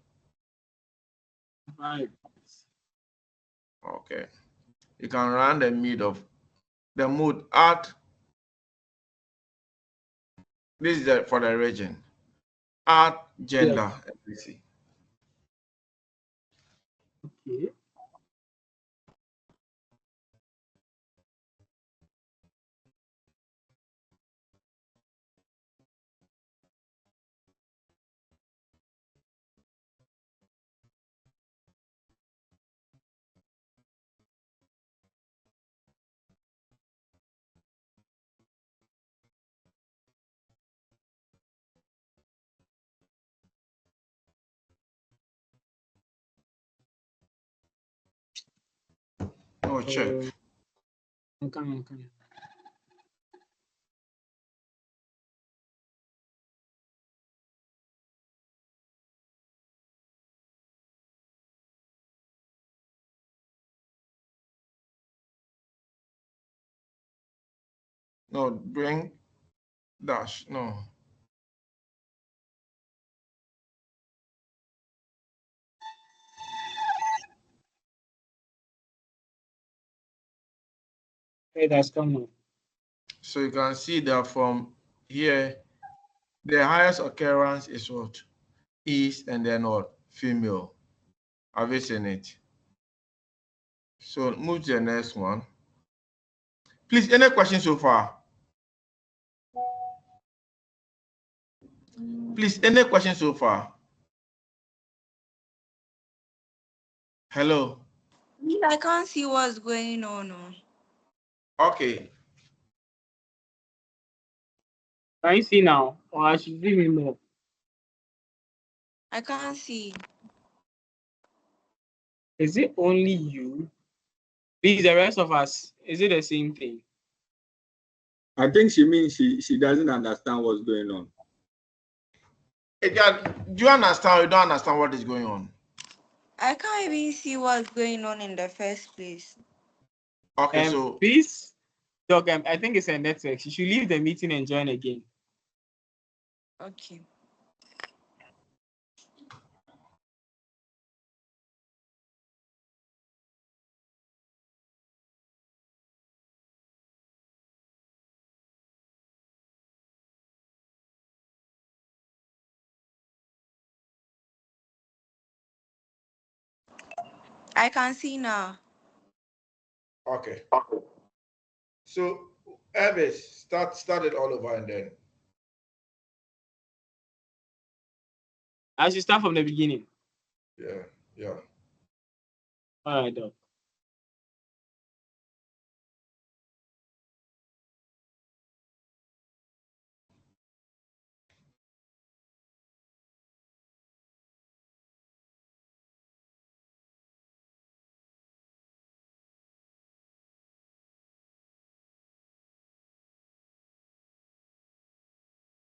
Right. Okay. You can run the mid of the mode add. This is for the region. Add gender. Yes. Let me see. Okay. Oh, check. I'm coming. No, bring dash. No. Okay, that's coming. So you can see that from here, the highest occurrence is what? Is, and then what? Female. Have you seen it? So move to the next one. Please, any questions so far? Please, any questions so far? Hello. I can't see what's going on. Okay. Can you see now? Or I should give me more? I can't see. Is it only you? Please, the rest of us, is it the same thing? I think she means she doesn't understand what's going on. Do you understand or you don't understand what is going on? I can't even see what's going on in the first place. Okay, so Please, Doc, I think it's a network. You should leave the meeting and join again. Okay. I can see now. okay. So Elvis, start it all over and then. I should start from the beginning. Yeah. All right, Doc.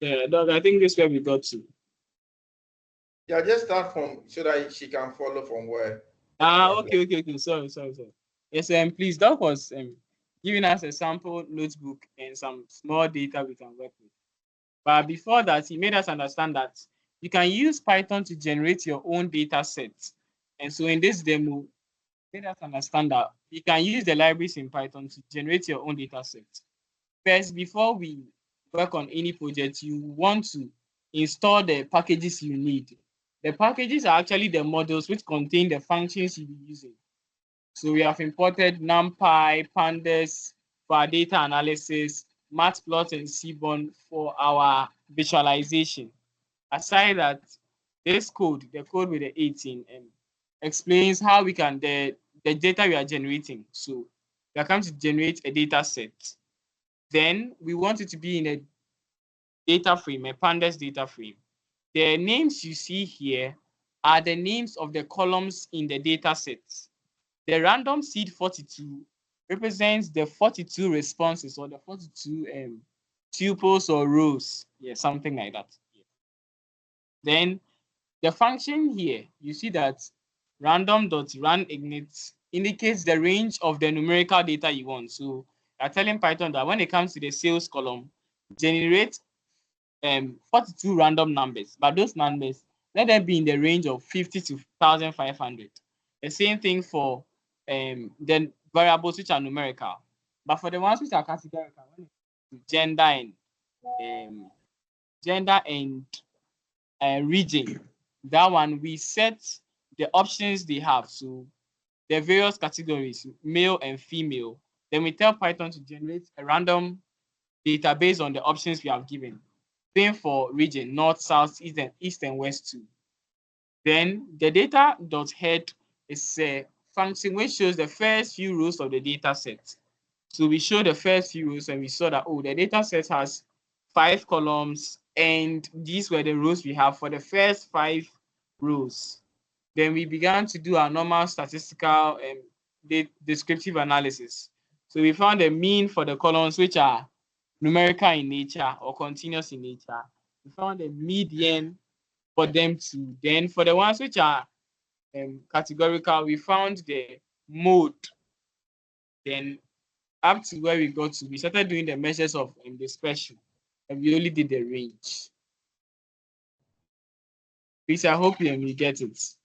Yeah, Doc, I think this is where we got to. Yeah, just start from so that she can follow from where. Okay. Sorry. Yes, please, Doc was giving us a sample notebook and some small data we can work with. But before that, he made us understand that you can use Python to generate your own data sets. And so in this demo, he made us understand that you can use the libraries in Python to generate your own data sets. First, before we work on any project, you want to install the packages you need. The packages are actually the models which contain the functions you'll be using. So we have imported NumPy, Pandas for our data analysis, Matplotlib and Seaborn for our visualization. Aside that, this code, the code with the 18, explains how we can, the data we are generating. So we are going to generate a data set. Then we want it to be in a data frame, a pandas data frame. The names you see here are the names of the columns in the data set. The random seed 42 represents the 42 responses or the 42 tuples or rows. Yeah, something like that. Yeah. Then the function here, you see that random.runIgnit indicates the range of the numerical data you want. So you're telling Python that when it comes to the sales column, generate 42 random numbers, but those numbers, let them be in the range of 50 to 1,500. The same thing for the variables which are numerical. But for the ones which are categorical, when it comes to gender and region, that one we set the options they have. So the various categories, male and female. Then we tell Python to generate a random data based on the options we have given. Same for region, north, south, east and west too. Then the data.head is a function which shows the first few rows of the data set. So we show the first few rows and we saw that, oh, the data set has 5 columns and these were the rows we have for the first 5 rows. Then we began to do our normal statistical descriptive analysis. So we found the mean for the columns which are numerical in nature or continuous in nature. We found the median for them too. Then for the ones which are categorical, we found the mode. Then up to where we got to, we started doing the measures of dispersion, and we only did the range. Please, I hope you get it.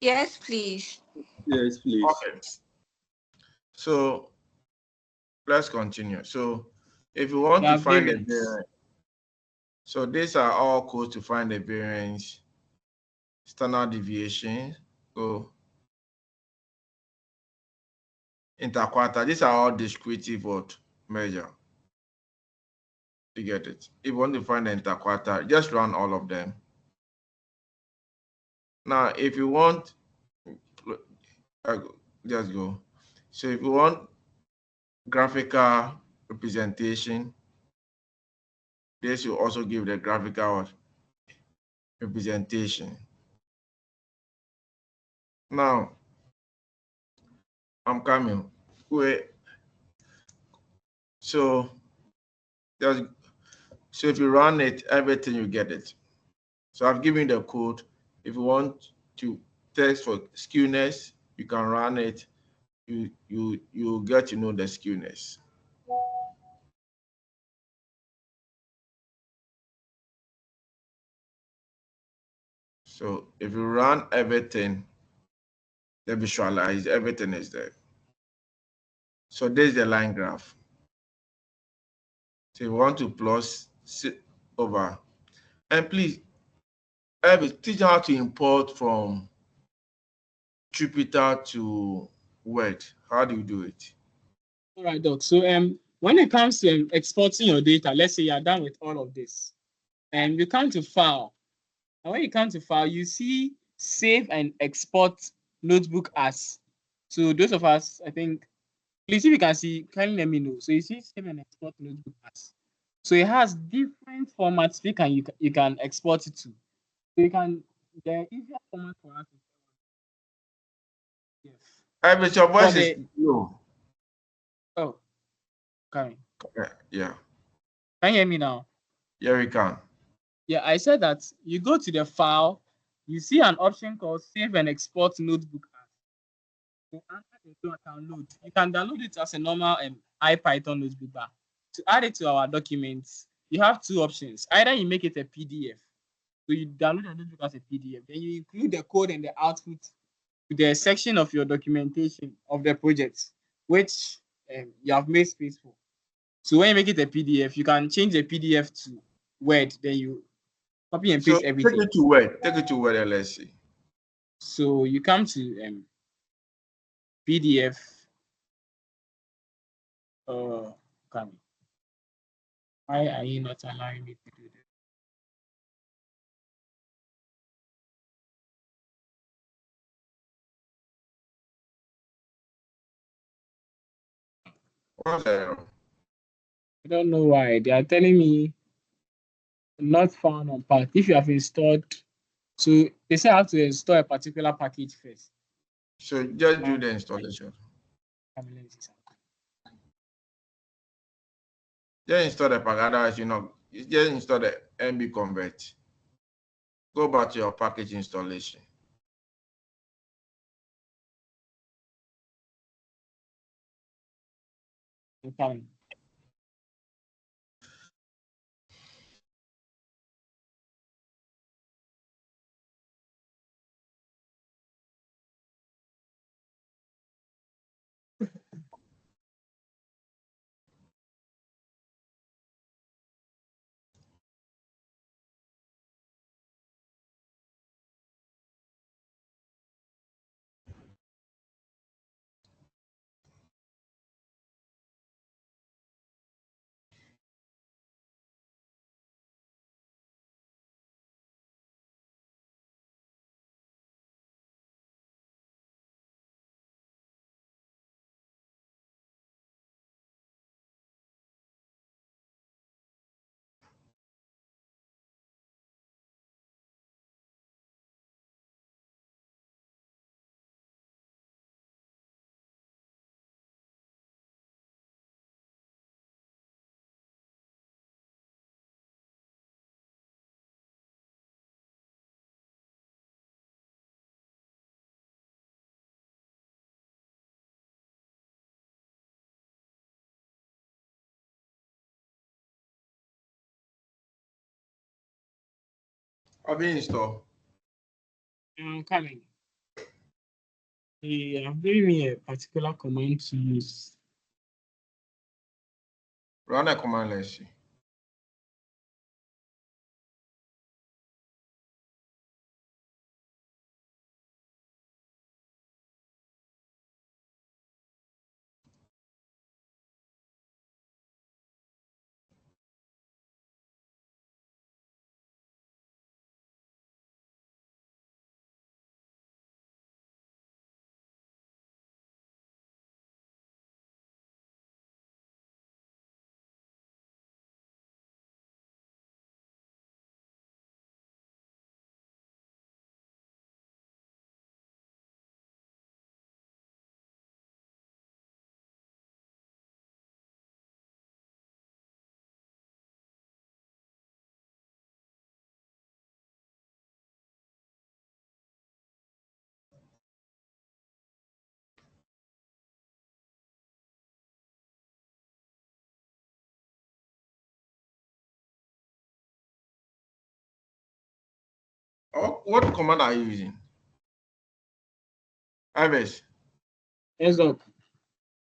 Yes, please. Yes, please. Okay. So let's continue. So if you want to find the variance, so these are all codes to find the variance, standard deviation, so interquartile. These are all descriptive what measure. You get it? If you want to find the interquartile, just run all of them. Now, if you want, just go. So if you want graphical representation, this will also give the graphical representation. Now, I'm coming. Wait. So if you run it, everything you get it. So I've given the code. If you want to test for skewness, you can run it. You get to know the skewness. So if you run everything, the visualize, everything is there. So this is the line graph. So you want to plus over. And please, teach how to import from Jupyter to Word. How do you do it? All right, Doc. So when it comes to exporting your data, let's say you're done with all of this, and you come to file. And when you come to file, you see save and export notebook as. So those of us, I think, please if you can see, kindly let me know. So you see save and export notebook as. So it has different formats you can export it to. So you can, the easier format for us is Yes. Your voice is low. Oh, okay. Yeah. Can you hear me now? Yeah, we can. Yeah, I said that you go to the file, you see an option called save and export notebook as. To answer the download, you can download it as a normal IPython notebook bar. To add it to our documents, you have 2 options. Either you make it a PDF, so you download the notebook as a PDF, then you include the code and the output to the section of your documentation of the project, which you have made space for. So when you make it a PDF, you can change the PDF to Word, then you copy and So paste take everything. it to Word. Take it to Word and let's see. So you come to PDF. Come. Why are you not allowing me to do this? What's that? I don't know why. They are telling me not found on pack. If you have installed, so they say I have to install a particular package first. So just do the installation. Just install the package, otherwise you just install the MB convert. Go back to your package installation. Okay. I've been installed. I'm coming. They have given me a particular command to use. Run a command, let's see. Oh, what command are you using? Ives, Yes, doc.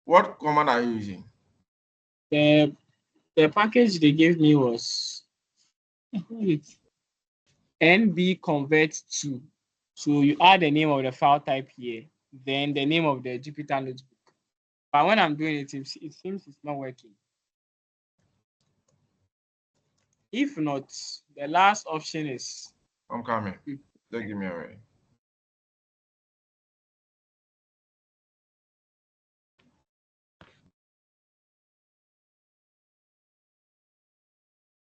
what command are you using? The the package they gave me was NB convert to. So you add the name of the file type here, then the name of the Jupyter notebook. But when I'm doing it, it seems it's not working. If not, the last option is I'm coming. Don't give me a minute.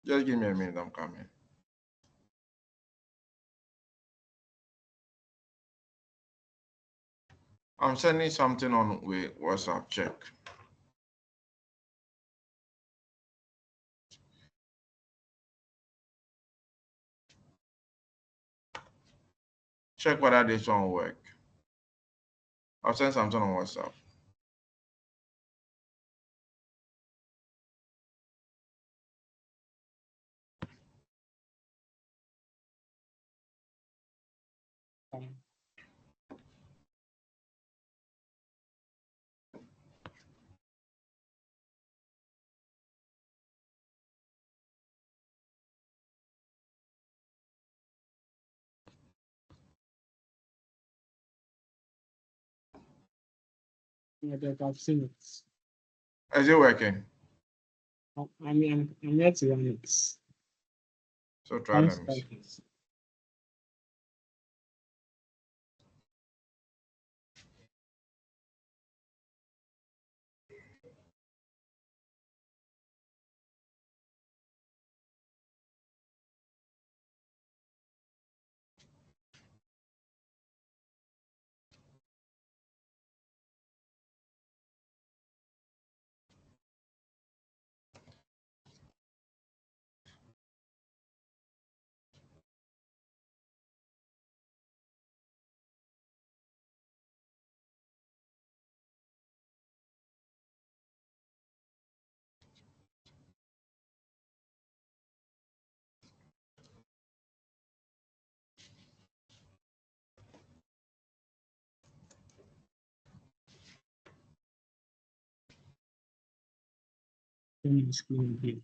Just give me a minute. I'm coming. I'm sending something on with WhatsApp. Check. Check whether this one will work. I'll send something on WhatsApp. Yeah, that I've seen it. Is it working? I mean, I'm yet to run it. So try One let me see. second. Let me screen again.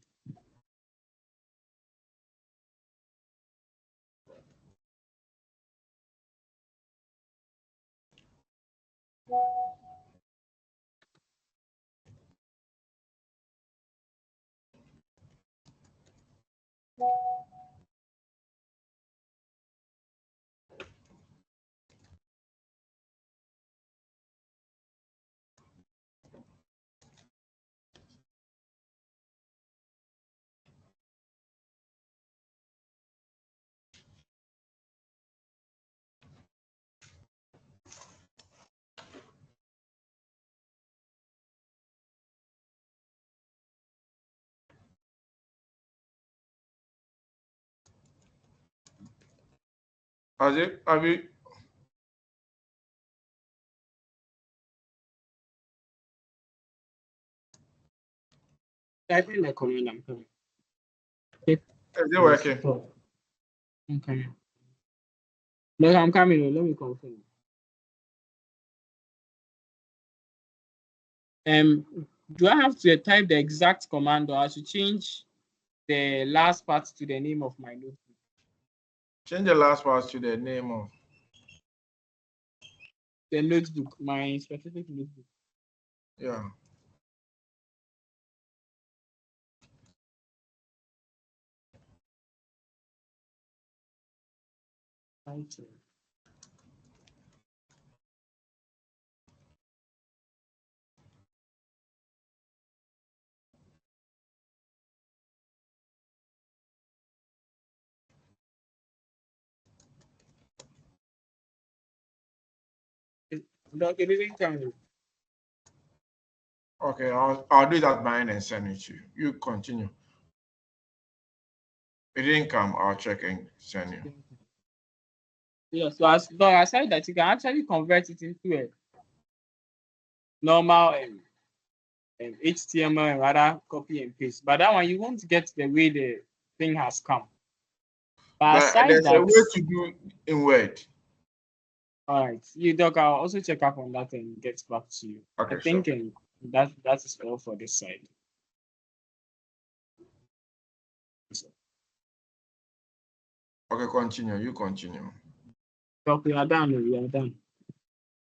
Has it? Have you? Type in the command. I'm coming. Okay. Is it working? I'm coming. No, I'm coming. Let me confirm. Do I have to type the exact command, or I should change the last part to the name of my notebook? Change the last part to the name of. The notebook, my specific notebook. Yeah. Title. Doc, it didn't come. Okay, I'll do that mine and send it to you. You continue. It didn't come. I'll check and send you. Yeah, so I said that you can actually convert it into a normal HTML and rather copy and paste. But that one you won't get the way the thing has come. But But aside there's a that, way to do in Word. all right, you Doc, I'll also check up on that and get back to you. I Okay, sure. think that is all for this side. Okay, continue. You continue. Doc, we are done. We are done.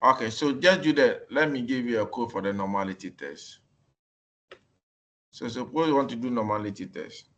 Okay, so just do that. Let me give you a code for the normality test. So suppose you want to do normality test.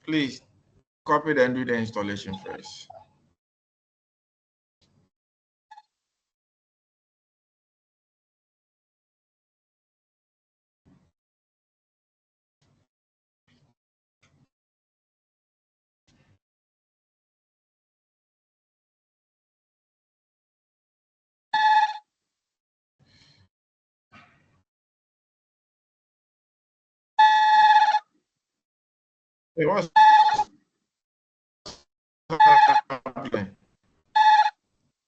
Please copy it and do the installation first. What's happening?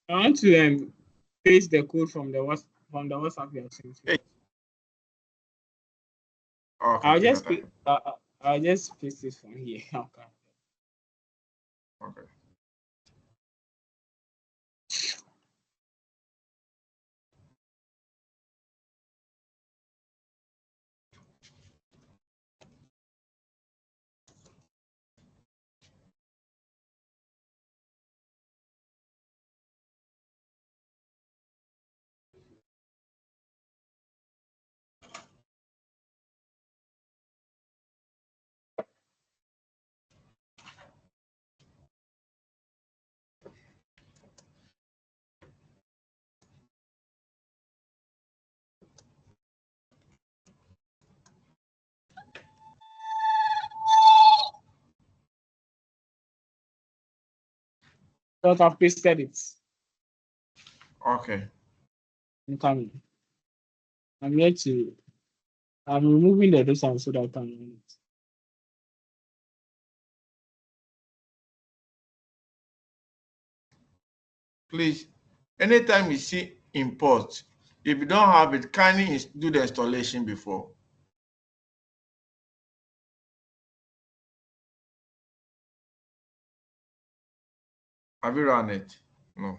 I want to paste the code from the WhatsApp you have sent me. Hey. Okay, I'll take your just time. I'll just paste it from here. Okay. Okay. But I've pasted it. Okay. I'm coming. I'm removing the distance so that I can run it. Please, anytime you see import, if you don't have it, kindly do the installation before. Have you run it? No.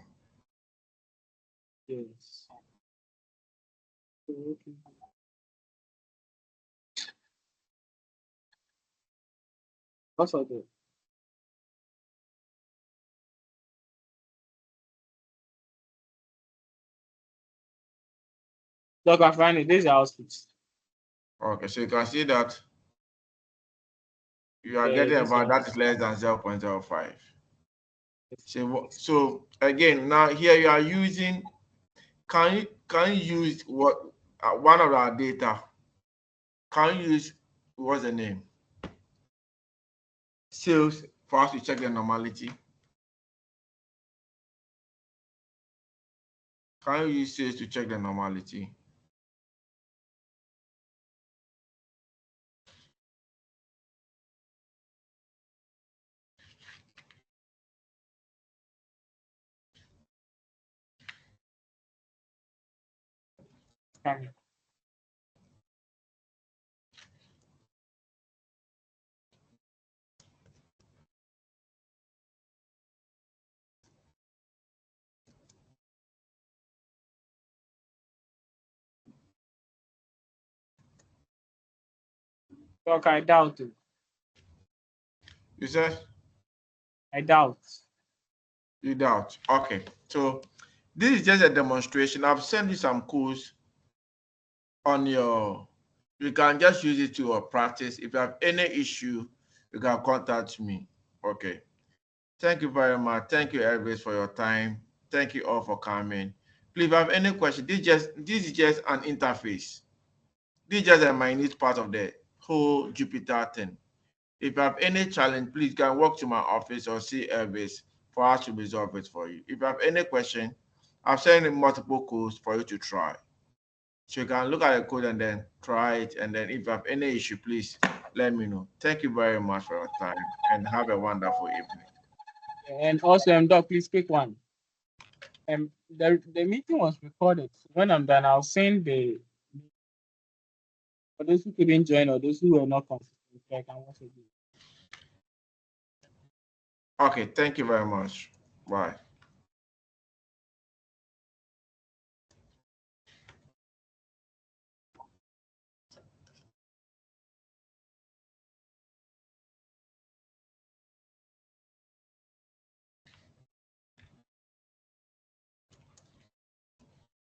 Yes. Okay. What's up there? Look, I find it. This is the output. Okay, so you can see that you are Yeah, getting this about that is is less than 0.05. So again, now here you are using, can you use what one of our data? Can you use, what's the name? Sales for us to check the normality. Can you use sales to check the normality? coming. Look, I doubt it. You said I doubt. you doubt. Okay, so this is just a demonstration. I've sent you some codes on your, you can just use it to practice. If you have any issue, you can contact me. Okay. Thank you very much. Thank you, Elvis, for your time. Thank you all for coming. Please, if you have any question, this is just an interface. This is just a minute part of the whole Jupyter thing. If you have any challenge, please can walk to my office or see Elvis for us to resolve it for you. If you have any question, I've sent you multiple codes for you to try. So you can look at the code and then try it. And then if you have any issue, please let me know. Thank you very much for your time and have a wonderful evening. And also, Doc, please pick one. The meeting was recorded. When I'm done, I'll send for those who couldn't join or those who were not consistent, so I can watch it. Okay, thank you very much. Bye.